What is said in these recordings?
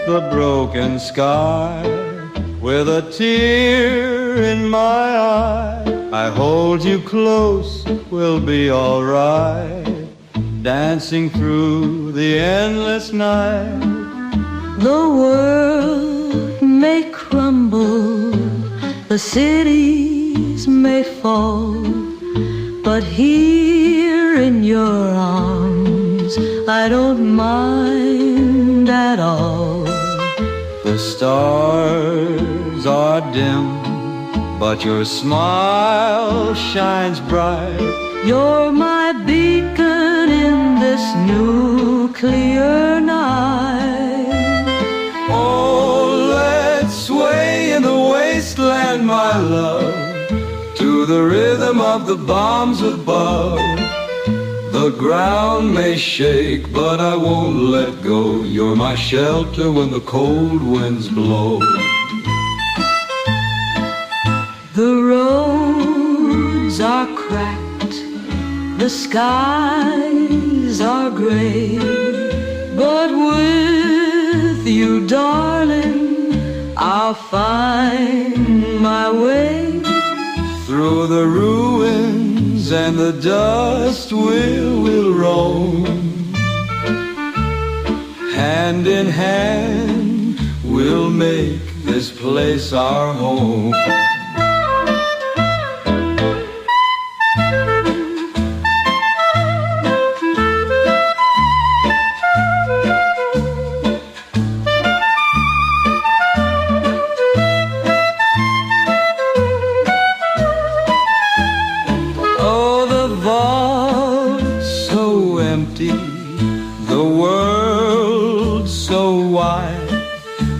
the broken sky. With a tear in my eye, I hold you close, we'll be alright. Dancing through the endless night. The world may crumble, the cities may fall, but here in your arms I don't mind at all. The stars are dim, but your smile shines bright. You're my beacon in this nuclear night. Oh, let's sway in the wasteland, my love, to the rhythm of the bombs above. The ground may shake, but I won't let go. You're my shelter when the cold winds blow. The roads are cracked, the skies are gray, but with you, darling, I'll find my way. Through the ruins and the dust we'll roam. Hand in hand we'll make this place our home.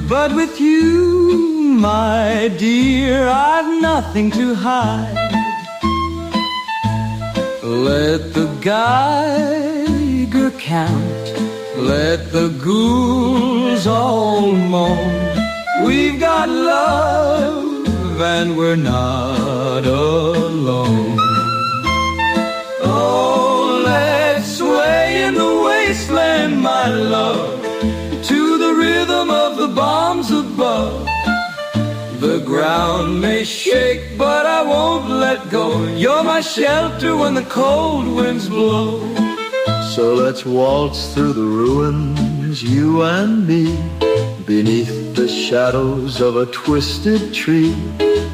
But with you, my dear, I've nothing to hide. Let the Geiger count, let the ghouls all moan. We've got love and we're not alone. Oh, let's sway in the wasteland, my love, to the rhythm of the bombs above. The ground may shake, but I won't let go. You're my shelter when the cold winds blow. So let's waltz through the ruins, you and me, beneath the shadows of a twisted tree.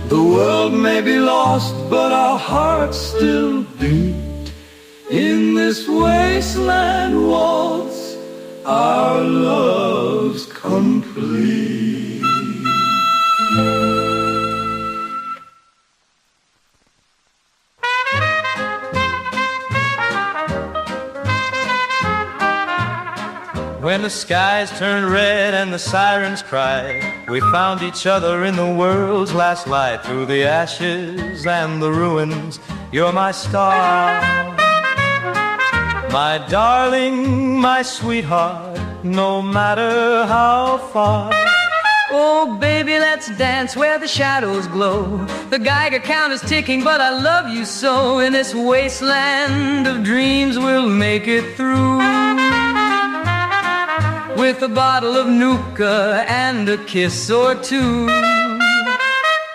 The world may be lost, but our hearts still beat. In this wasteland waltz, our love's complete. When the skies turned red and the sirens cried, we found each other in the world's last light. Through the ashes and the ruins, you're my star, my darling, my sweetheart, no matter how far. Oh, baby, let's dance where the shadows glow. The Geiger count is ticking, but I love you so. In this wasteland of dreams, we'll make it through. With a bottle of Nuka and a kiss or two.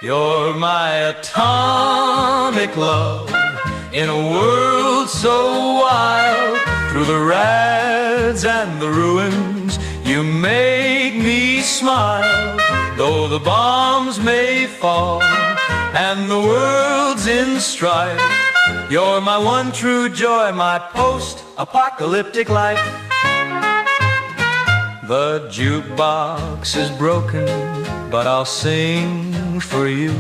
You're my atomic love in a world so wild. Through the rads and the ruins, you make me smile. Though the bombs may fall and the world's in strife, you're my one true joy, my post-apocalyptic life. The jukebox is broken, but I'll sing for you.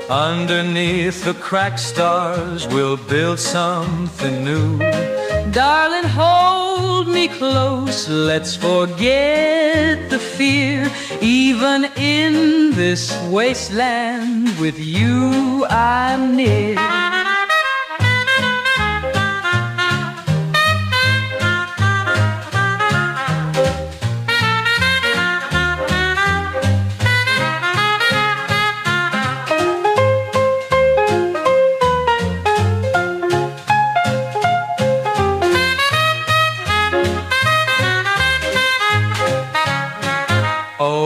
Underneath the cracked stars, we'll build something new. Darling, hold me close, let's forget the fear. Even in this wasteland, with you I'm near.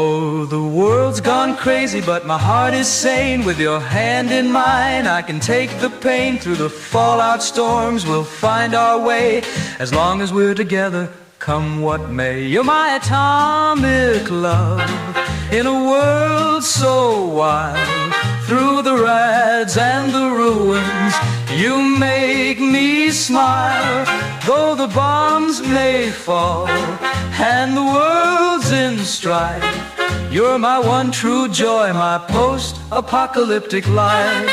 Oh, the world's gone crazy, but my heart is sane. With your hand in mine, I can take the pain. Through the fallout storms, we'll find our way. As long as we're together, come what may. You're my atomic love in a world so wild. Through the rads and the ruins, you make me smile. Though the bombs may fall and the world's in strife, you're my one true joy, my post-apocalyptic life.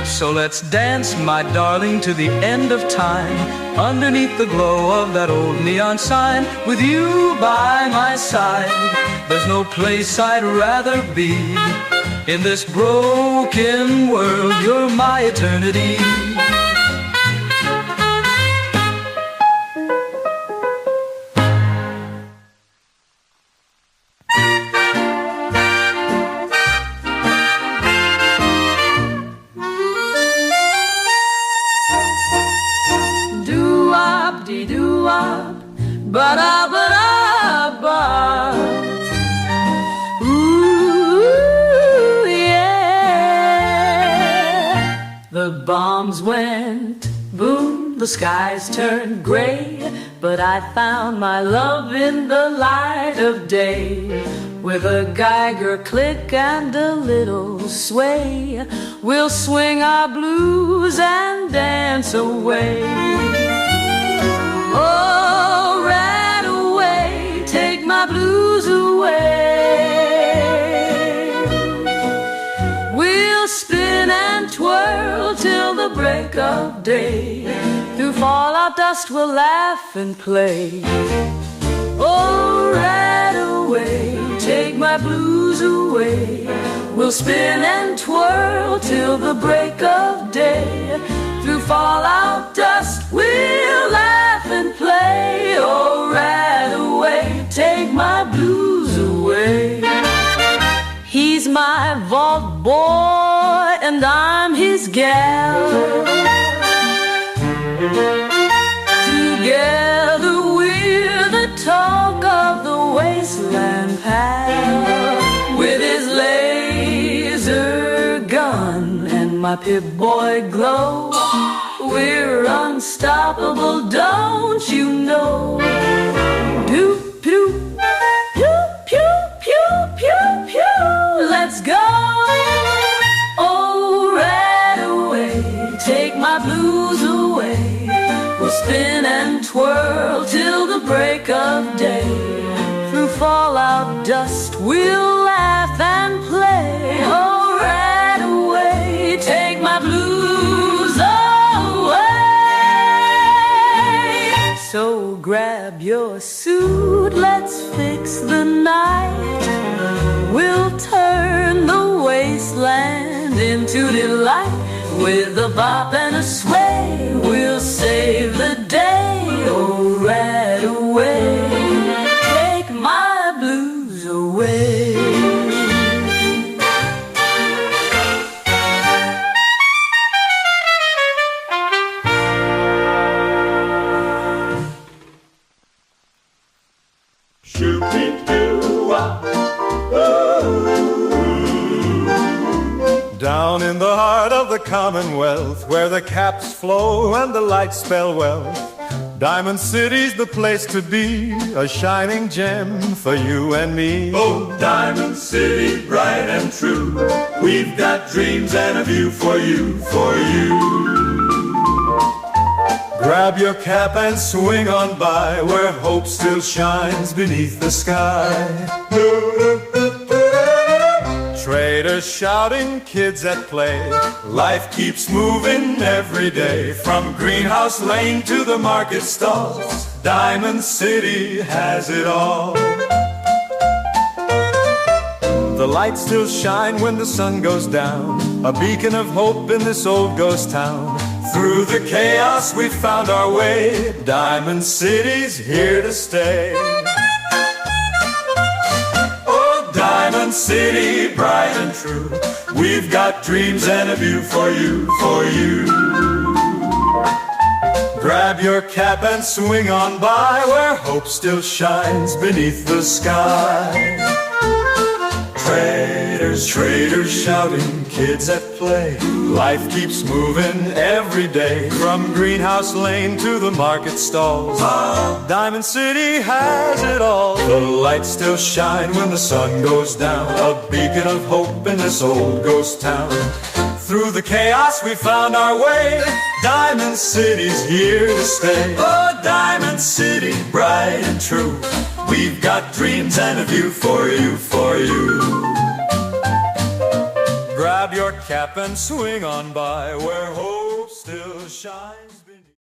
So let's dance, my darling, to the end of time, underneath the glow of that old neon sign. With you by my side, there's no place I'd rather be. In this broken world, you're my eternity. Doo-wop-dee-doo-wop, ba-da-ba-da-ba. Ooh, yeah. The bombs went boom, the skies turned gray, but I found my love in the light of day. With a Geiger click and a little sway, we'll swing our blues and dance away. Oh, right away, take my blues away. We'll spin and twirl till the break of day. Through fallout dust we'll laugh and play. Oh, right away, take my blues away. We'll spin and twirl till the break of day. Through fallout dust we'll laugh and play. Oh, right away, take my blues away. He's my vault boy and I'm his gal. Together we're the talk of the wasteland pal. With his laser gun and my Pip-Boy glow, we're unstoppable, don't you know? Doop, doop, pew, pew, pew, pew, pew. Let's go. Oh, right away, take my blues away. We'll spin and twirl till the break of day. Through fallout dust we'll laugh and play. Oh, right away, take my blues away. So grab your suit, let's fix the night. We'll turn the wasteland into delight. With a bop and a sway, we'll save the day. Oh, right away, take my blues away. Down in the heart of the Commonwealth, where the caps flow and the lights spell wealth, Diamond City's the place to be, a shining gem for you and me. Oh, Diamond City, bright and true, we've got dreams and a view for you, for you. Grab your cap and swing on by, where hope still shines beneath the sky. Traders shouting, kids at play, life keeps moving every day. From Greenhouse Lane to the market stalls, Diamond City has it all. The lights still shine when the sun goes down, a beacon of hope in this old ghost town. Through the chaos we found our way, Diamond City's here to stay. Diamond City, bright and true, we've got dreams and a view for you, for you. Grab your cap and swing on by where hope still shines beneath the sky. Traders, traders shouting, kids at play. Life keeps moving every day, from greenhouse lane to the market stalls. Diamond City has it all. The lights still shine when the sun goes down, a beacon of hope in this old ghost town. Through the chaos we found our way. Diamond City's here to stay. Oh, Diamond City, bright and true. We've got dreams and a view for you, for you. Grab your cap and swing on by where hope still shines.